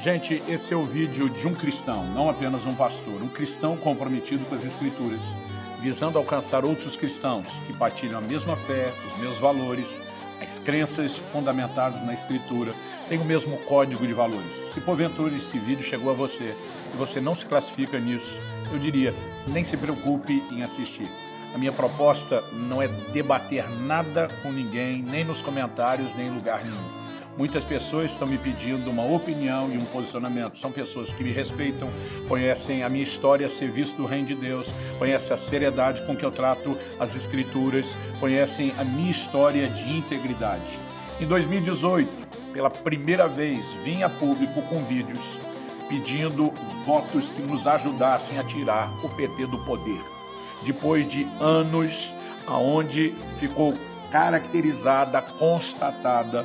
Gente, esse é o vídeo de um cristão, não apenas um pastor, um cristão comprometido com as Escrituras, visando alcançar outros cristãos que partilham a mesma fé, os mesmos valores, as crenças fundamentadas na Escritura, têm o mesmo código de valores. Se porventura esse vídeo chegou a você e você não se classifica nisso, eu diria, nem se preocupe em assistir. A minha proposta não é debater nada com ninguém, nem nos comentários, nem em lugar nenhum. Muitas pessoas estão me pedindo uma opinião e um posicionamento. São pessoas que me respeitam, conhecem a minha história a ser visto do Reino de Deus, conhecem a seriedade com que eu trato as Escrituras, conhecem a minha história de integridade. Em 2018, pela primeira vez, vim a público com vídeos pedindo votos que nos ajudassem a tirar o PT do poder. Depois de anos onde ficou caracterizada, constatada,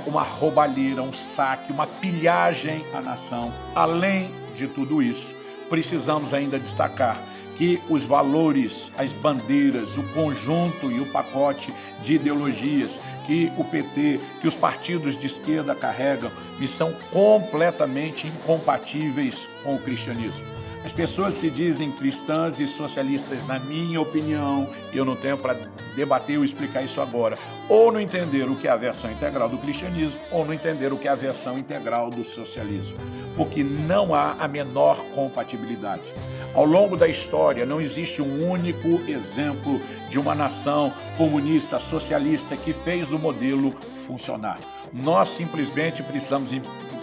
uma roubalheira, um saque, uma pilhagem à nação. Além de tudo isso, precisamos ainda destacar que os valores, as bandeiras, o conjunto e o pacote de ideologias que o PT, que os partidos de esquerda carregam, me são completamente incompatíveis com o cristianismo. As pessoas se dizem cristãs e socialistas, na minha opinião, eu não tenho para debater ou explicar isso agora, ou não entender o que é a versão integral do cristianismo, ou não entender o que é a versão integral do socialismo, porque não há a menor compatibilidade. Ao longo da história, não existe um único exemplo de uma nação comunista, socialista, que fez o modelo funcionar. Nós simplesmente precisamos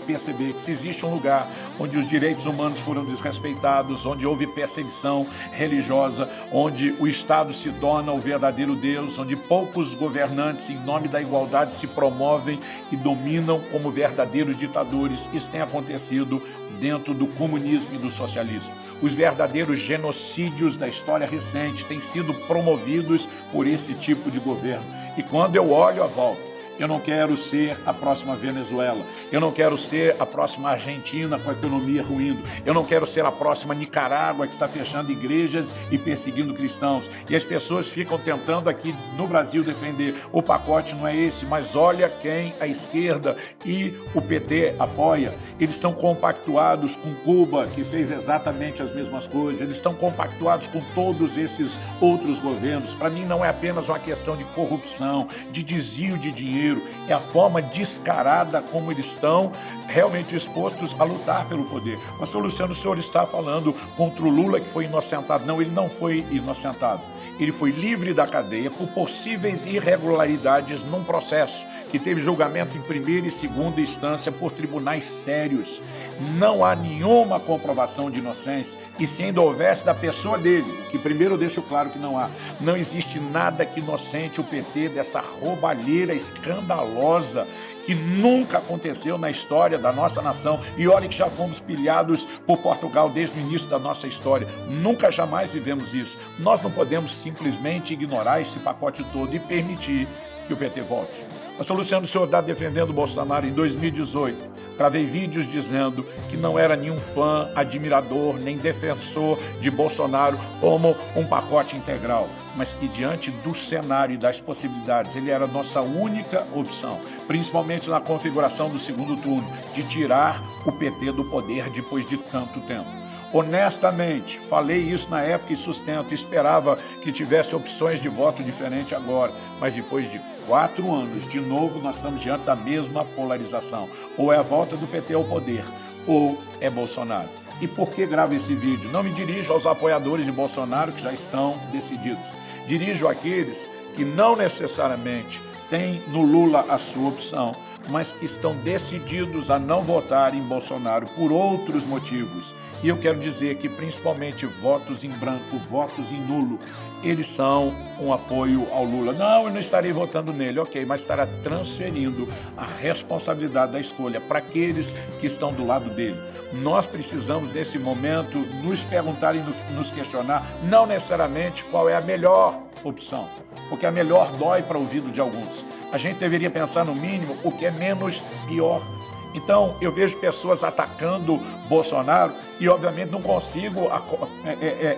perceber que se existe um lugar onde os direitos humanos foram desrespeitados, onde houve perseguição religiosa, onde o Estado se torna o verdadeiro Deus, onde poucos governantes, em nome da igualdade, se promovem e dominam como verdadeiros ditadores, isso tem acontecido dentro do comunismo e do socialismo. Os verdadeiros genocídios da história recente têm sido promovidos por esse tipo de governo. E quando eu olho à volta, eu não quero ser a próxima Venezuela, eu não quero ser a próxima Argentina com a economia ruindo, eu não quero ser a próxima Nicarágua que está fechando igrejas e perseguindo cristãos. E as pessoas ficam tentando aqui no Brasil defender, o pacote não é esse, mas olha quem a esquerda e o PT apoia. Eles estão compactuados com Cuba, que fez exatamente as mesmas coisas, eles estão compactuados com todos esses outros governos. Para mim não é apenas uma questão de corrupção, de desvio de dinheiro, é a forma descarada como eles estão realmente dispostos a lutar pelo poder. Pastor Luciano, o senhor está falando contra o Lula que foi inocentado. Não, ele não foi inocentado. Ele foi livre da cadeia por possíveis irregularidades num processo que teve julgamento em primeira e segunda instância por tribunais sérios. Não há nenhuma comprovação de inocência, e se ainda houvesse da pessoa dele, que primeiro eu deixo claro que não há, não existe nada que inocente o PT dessa roubalheira escandalosa que nunca aconteceu na história da nossa nação. E olha que já fomos pilhados por Portugal desde o início da nossa história. Nunca jamais vivemos isso. Nós não podemos simplesmente ignorar esse pacote todo e permitir que o PT volte. Pastor Luciano, o senhor está defendendo o Bolsonaro em 2018. Gravei vídeos dizendo que não era nenhum fã, admirador, nem defensor de Bolsonaro como um pacote integral, mas que diante do cenário e das possibilidades, ele era a nossa única opção, principalmente na configuração do segundo turno, de tirar o PT do poder depois de tanto tempo. Honestamente, falei isso na época e sustento, esperava que tivesse opções de voto diferente agora, mas depois de 4 anos, de novo, nós estamos diante da mesma polarização. Ou é a volta do PT ao poder, ou é Bolsonaro. E por que gravo esse vídeo? Não me dirijo aos apoiadores de Bolsonaro que já estão decididos. Dirijo àqueles que não necessariamente têm no Lula a sua opção, mas que estão decididos a não votar em Bolsonaro por outros motivos. E eu quero dizer que principalmente votos em branco, votos em nulo, eles são um apoio ao Lula. Não, eu não estarei votando nele, ok, mas estará transferindo a responsabilidade da escolha para aqueles que estão do lado dele. Nós precisamos, nesse momento, nos perguntar e nos questionar, não necessariamente qual é a melhor opção, porque a melhor dói para o ouvido de alguns. A gente deveria pensar, no mínimo, o que é menos pior. Então, eu vejo pessoas atacando Bolsonaro e, obviamente, não consigo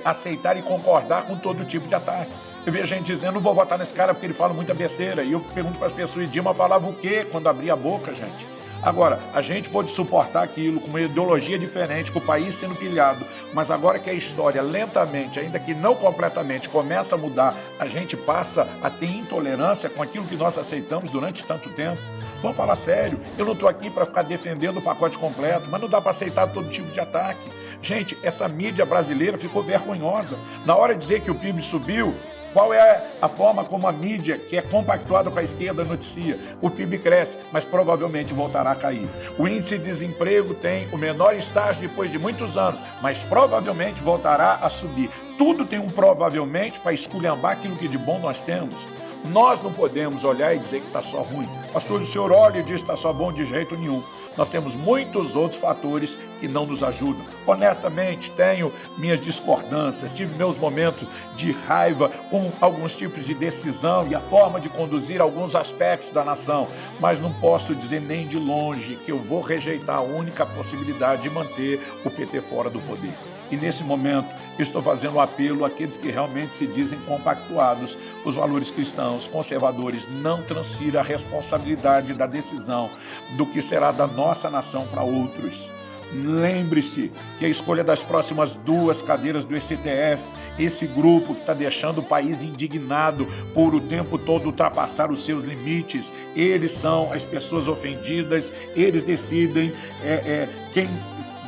aceitar e concordar com todo tipo de ataque. Eu vejo gente dizendo, não vou votar nesse cara porque ele fala muita besteira. E eu pergunto para as pessoas, e Dilma falava o quê quando abria a boca, gente? Agora, a gente pode suportar aquilo com uma ideologia diferente, com o país sendo pilhado, mas agora que a história lentamente, ainda que não completamente, começa a mudar, a gente passa a ter intolerância com aquilo que nós aceitamos durante tanto tempo. Vamos falar sério, eu não estou aqui para ficar defendendo o pacote completo, mas não dá para aceitar todo tipo de ataque. Gente, essa mídia brasileira ficou vergonhosa. Na hora de dizer que o PIB subiu, qual é a forma como a mídia, que é compactuada com a esquerda, noticia? O PIB cresce, mas provavelmente voltará a cair. O índice de desemprego tem o menor estágio depois de muitos anos, mas provavelmente voltará a subir. Tudo tem um provavelmente para esculhambar aquilo que de bom nós temos. Nós não podemos olhar e dizer que está só ruim. Pastor, o senhor olha e diz que está só bom de jeito nenhum. Nós temos muitos outros fatores que não nos ajudam. Honestamente, tenho minhas discordâncias, tive meus momentos de raiva com alguns tipos de decisão e a forma de conduzir alguns aspectos da nação, mas não posso dizer nem de longe que eu vou rejeitar a única possibilidade de manter o PT fora do poder. E nesse momento, estou fazendo um apelo àqueles que realmente se dizem compactuados, os valores cristãos, conservadores, não transfira a responsabilidade da decisão do que será da nossa nação para outros. Lembre-se que a escolha das próximas 2 cadeiras do STF, esse grupo que está deixando o país indignado por o tempo todo ultrapassar os seus limites, eles são as pessoas ofendidas, eles decidem quem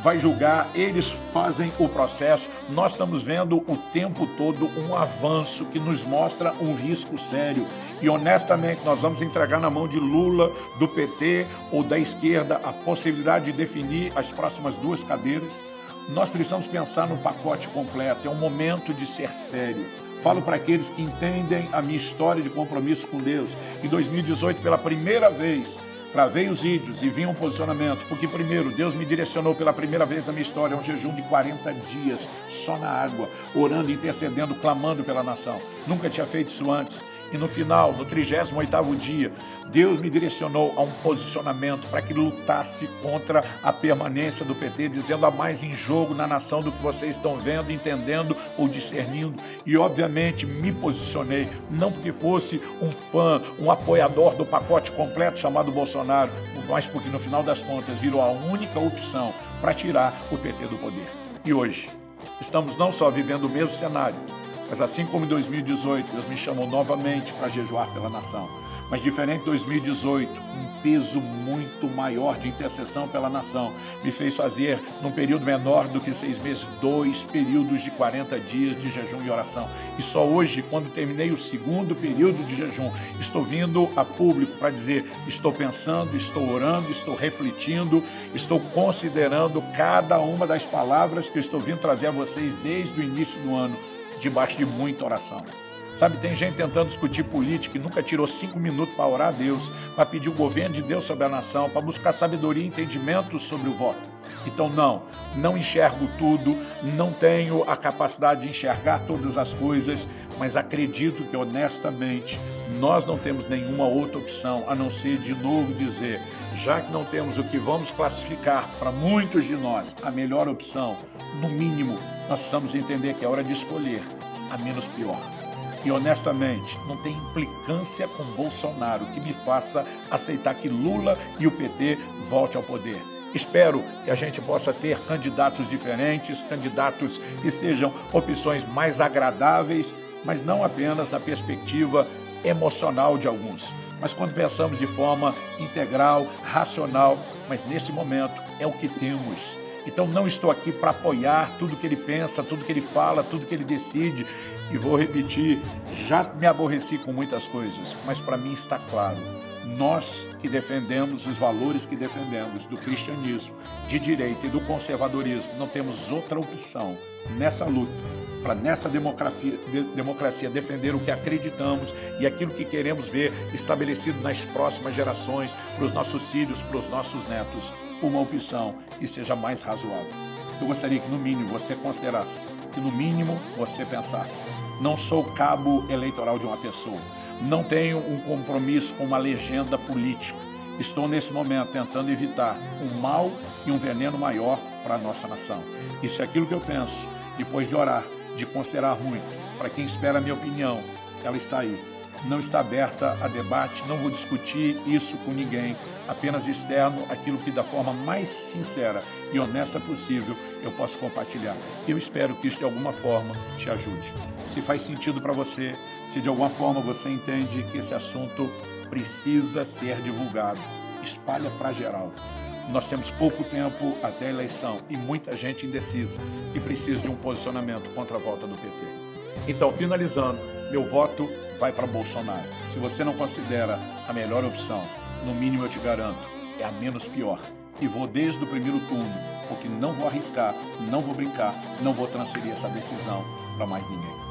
vai julgar, eles fazem o processo. Nós estamos vendo o tempo todo um avanço que nos mostra um risco sério. E honestamente, nós vamos entregar na mão de Lula, do PT ou da esquerda a possibilidade de definir as próximas 2 cadeiras. Nós precisamos pensar no pacote completo. É um momento de ser sério. Falo para aqueles que entendem a minha história de compromisso com Deus. Em 2018, pela primeira vez, gravei os vídeos e vi um posicionamento, porque primeiro, Deus me direcionou pela primeira vez na minha história a um jejum de 40 dias, só na água, orando, intercedendo, clamando pela nação. Nunca tinha feito isso antes. E no final, no 38º dia, Deus me direcionou a um posicionamento para que lutasse contra a permanência do PT, dizendo há mais em jogo na nação do que vocês estão vendo, entendendo ou discernindo. E obviamente me posicionei, não porque fosse um fã, um apoiador do pacote completo chamado Bolsonaro, mas porque no final das contas virou a única opção para tirar o PT do poder. E hoje, estamos não só vivendo o mesmo cenário, mas assim como em 2018, Deus me chamou novamente para jejuar pela nação. Mas diferente de 2018, um peso muito maior de intercessão pela nação me fez fazer, num período menor do que 6 meses, 2 períodos de 40 dias de jejum e oração. E só hoje, quando terminei o 2º período de jejum, estou vindo a público para dizer, estou pensando, estou orando, estou refletindo, estou considerando cada uma das palavras que eu estou vindo trazer a vocês desde o início do ano, debaixo de muita oração. Sabe, tem gente tentando discutir política e nunca tirou 5 minutos para orar a Deus, para pedir o governo de Deus sobre a nação, para buscar sabedoria e entendimento sobre o voto. Então não enxergo tudo, não tenho a capacidade de enxergar todas as coisas, mas acredito que honestamente nós não temos nenhuma outra opção a não ser de novo dizer, já que não temos o que vamos classificar para muitos de nós a melhor opção, no mínimo nós precisamos entender que é hora de escolher a menos pior. E honestamente, não tem implicância com Bolsonaro que me faça aceitar que Lula e o PT voltem ao poder. Espero que a gente possa ter candidatos diferentes, candidatos que sejam opções mais agradáveis, mas não apenas na perspectiva emocional de alguns, mas quando pensamos de forma integral, racional, mas nesse momento é o que temos. Então não estou aqui para apoiar tudo que ele pensa, tudo que ele fala, tudo que ele decide. E vou repetir, já me aborreci com muitas coisas, mas para mim está claro. Nós que defendemos os valores que defendemos do cristianismo, de direita e do conservadorismo, não temos outra opção nessa luta, para nessa democracia defender o que acreditamos e aquilo que queremos ver estabelecido nas próximas gerações, para os nossos filhos, para os nossos netos, uma opção que seja mais razoável. Eu gostaria que no mínimo você considerasse, que no mínimo você pensasse. Não sou cabo eleitoral de uma pessoa, não tenho um compromisso com uma legenda política. Estou nesse momento tentando evitar um mal e um veneno maior para a nossa nação. Isso é aquilo que eu penso, depois de orar, de considerar muito. Para quem espera a minha opinião, ela está aí. não está aberta a debate, não vou discutir isso com ninguém, apenas externo aquilo que da forma mais sincera e honesta possível eu posso compartilhar. Eu espero que isso de alguma forma te ajude. Se faz sentido para você, se de alguma forma você entende que esse assunto precisa ser divulgado, espalha para geral. Nós temos pouco tempo até a eleição e muita gente indecisa que precisa de um posicionamento contra a volta do PT. Então, finalizando, meu voto vai para Bolsonaro. Se você não considera a melhor opção, no mínimo eu te garanto, é a menos pior. E vou desde o primeiro turno, porque não vou arriscar, não vou brincar, não vou transferir essa decisão para mais ninguém.